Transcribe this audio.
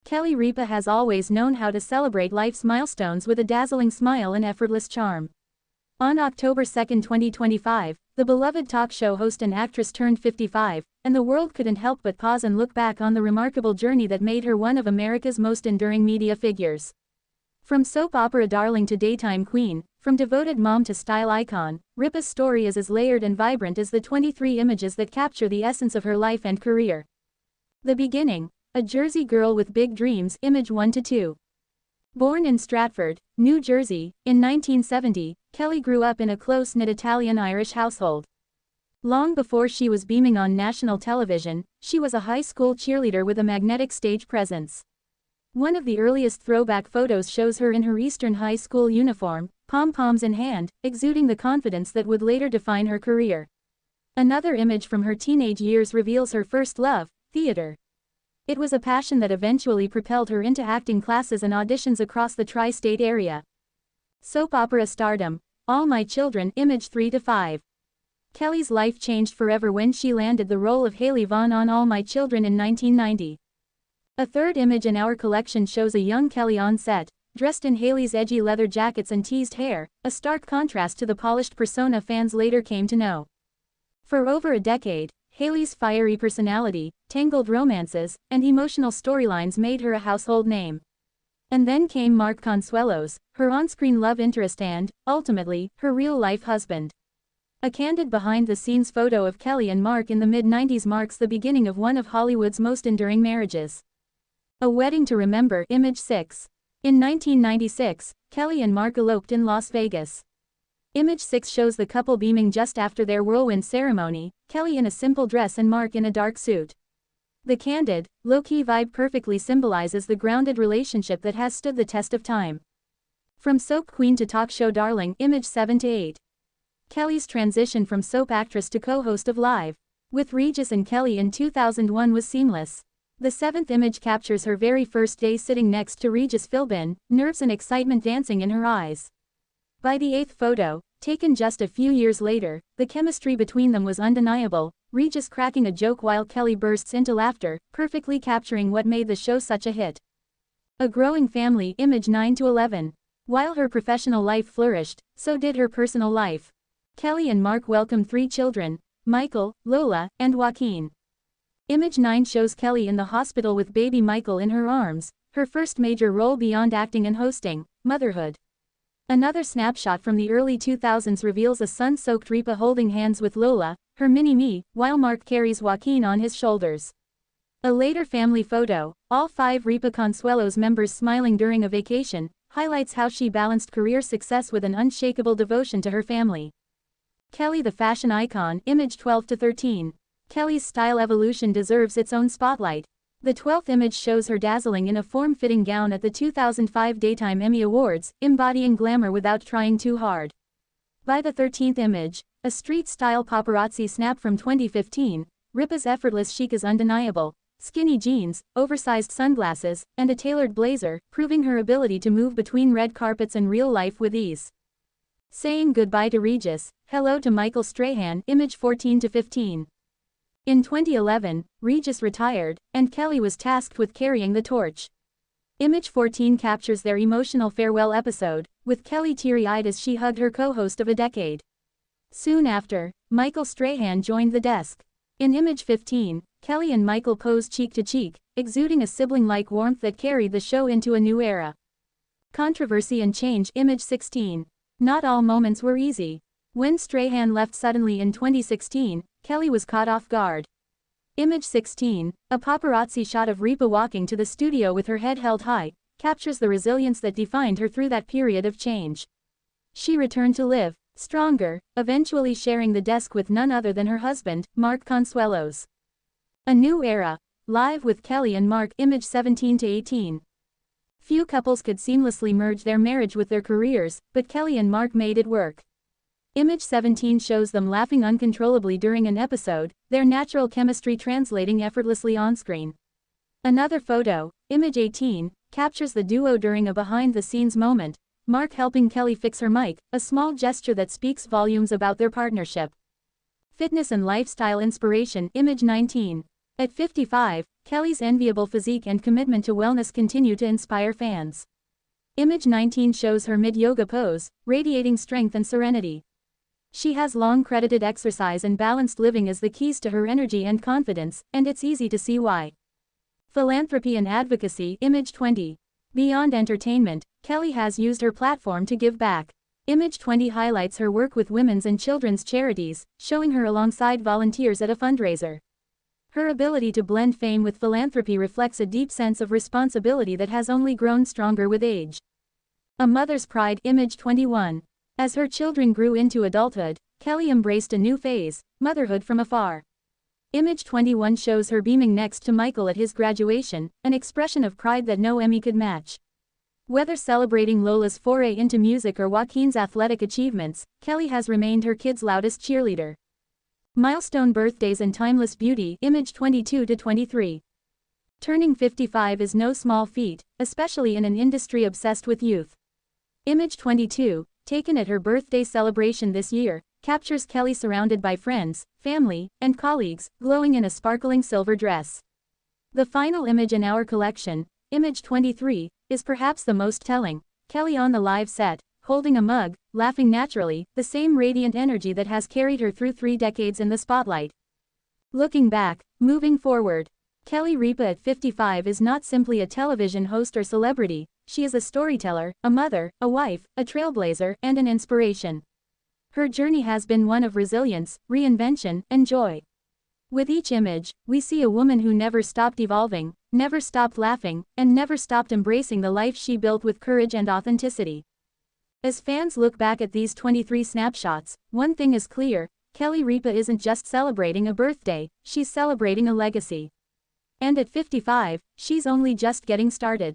Kelly Ripa has always known how to celebrate life's milestones with a dazzling smile and effortless charm. On October 2, 2025, the beloved talk show host and actress turned 55, and the world couldn't help but pause and look back on the remarkable journey that made her one of America's most enduring media figures. From soap opera darling to daytime queen, from devoted mom to style icon, Ripa's story is as layered and vibrant as the 23 images that capture the essence of her life and career. The beginning. A Jersey girl with big dreams, image 1-2. Born in Stratford, New Jersey, in 1970, Kelly grew up in a close-knit Italian-Irish household. Long before she was beaming on national television, she was a high school cheerleader with a magnetic stage presence. One of the earliest throwback photos shows her in her Eastern high school uniform, pom-poms in hand, exuding the confidence that would later define her career. Another image from her teenage years reveals her first love, theater. It was a passion that eventually propelled her into acting classes and auditions across the tri-state area. Soap opera stardom. All My Children, image 3-5. Kelly's life changed forever when she landed the role of Haley Vaughn on All My Children in 1990. A third image in our collection shows a young Kelly on set, dressed in Haley's edgy leather jackets and teased hair, a stark contrast to the polished persona fans later came to know. For over a decade, Haley's fiery personality, tangled romances, and emotional storylines made her a household name. And then came Mark Consuelos, her on-screen love interest and, ultimately, her real-life husband. A candid behind-the-scenes photo of Kelly and Mark in the mid-90s marks the beginning of one of Hollywood's most enduring marriages. A wedding to remember, image 6. In 1996, Kelly and Mark eloped in Las Vegas. Image 6 shows the couple beaming just after their whirlwind ceremony, Kelly in a simple dress and Mark in a dark suit. The candid, low-key vibe perfectly symbolizes the grounded relationship that has stood the test of time. From soap queen to talk show darling, image 7-8. Kelly's transition from soap actress to co-host of Live with Regis and Kelly in 2001 was seamless. The seventh image captures her very first day sitting next to Regis Philbin, nerves and excitement dancing in her eyes. By the eighth photo, taken just a few years later, the chemistry between them was undeniable, Regis cracking a joke while Kelly bursts into laughter, perfectly capturing what made the show such a hit. A growing family, image 9-11. While her professional life flourished, so did her personal life. Kelly and Mark welcomed 3 children, Michael, Lola, and Joaquin. Image 9 shows Kelly in the hospital with baby Michael in her arms, her first major role beyond acting and hosting, motherhood. Another snapshot from the early 2000s reveals a sun-soaked Ripa holding hands with Lola, her mini-me, while Mark carries Joaquin on his shoulders. A later family photo, all 5 Ripa Consuelos members smiling during a vacation, highlights how she balanced career success with an unshakable devotion to her family. Kelly the fashion icon, image 12-13. Kelly's style evolution deserves its own spotlight. The 12th image shows her dazzling in a form-fitting gown at the 2005 Daytime Emmy Awards, embodying glamour without trying too hard. By the 13th image, a street-style paparazzi snap from 2015, Ripa's effortless chic is undeniable, skinny jeans, oversized sunglasses, and a tailored blazer, proving her ability to move between red carpets and real life with ease. Saying goodbye to Regis, hello to Michael Strahan, image 14-15. In 2011, Regis retired, and Kelly was tasked with carrying the torch. Image 14 captures their emotional farewell episode, with Kelly teary-eyed as she hugged her co-host of a decade. Soon after, Michael Strahan joined the desk. In image 15, Kelly and Michael posed cheek to cheek, exuding a sibling-like warmth that carried the show into a new era. Controversy and change, image 16. Not all moments were easy. When Strahan left suddenly in 2016, Kelly was caught off guard. Image 16, a paparazzi shot of Ripa walking to the studio with her head held high, captures the resilience that defined her through that period of change. She returned to live, stronger, eventually sharing the desk with none other than her husband, Mark Consuelos. A new era. Live with Kelly and Mark, image 17-18. Few couples could seamlessly merge their marriage with their careers, but Kelly and Mark made it work. Image 17 shows them laughing uncontrollably during an episode, their natural chemistry translating effortlessly on-screen. Another photo, image 18, captures the duo during a behind-the-scenes moment, Mark helping Kelly fix her mic, a small gesture that speaks volumes about their partnership. Fitness and lifestyle inspiration, image 19. At 55, Kelly's enviable physique and commitment to wellness continue to inspire fans. Image 19 shows her mid-yoga pose, radiating strength and serenity. She has long credited exercise and balanced living as the keys to her energy and confidence, and it's easy to see why. Philanthropy and advocacy. Image 20. Beyond entertainment, Kelly has used her platform to give back. Image 20 highlights her work with women's and children's charities, showing her alongside volunteers at a fundraiser. Her ability to blend fame with philanthropy reflects a deep sense of responsibility that has only grown stronger with age. A mother's pride. Image 21. As her children grew into adulthood, Kelly embraced a new phase, motherhood from afar. Image 21 shows her beaming next to Michael at his graduation, an expression of pride that no Emmy could match. Whether celebrating Lola's foray into music or Joaquin's athletic achievements, Kelly has remained her kids' loudest cheerleader. Milestone birthdays and timeless beauty. Image 22-23. Turning 55 is no small feat, especially in an industry obsessed with youth. Image 22, taken at her birthday celebration this year, captures Kelly surrounded by friends, family, and colleagues, glowing in a sparkling silver dress. The final image in our collection, Image 23, is perhaps the most telling. Kelly on the live set, holding a mug, laughing naturally, the same radiant energy that has carried her through 3 decades in the spotlight. Looking back, moving forward, Kelly Ripa at 55 is not simply a television host or celebrity, she is a storyteller, a mother, a wife, a trailblazer, and an inspiration. Her journey has been one of resilience, reinvention, and joy. With each image, we see a woman who never stopped evolving, never stopped laughing, and never stopped embracing the life she built with courage and authenticity. As fans look back at these 23 snapshots, one thing is clear: Kelly Ripa isn't just celebrating a birthday, she's celebrating a legacy. And at 55, she's only just getting started.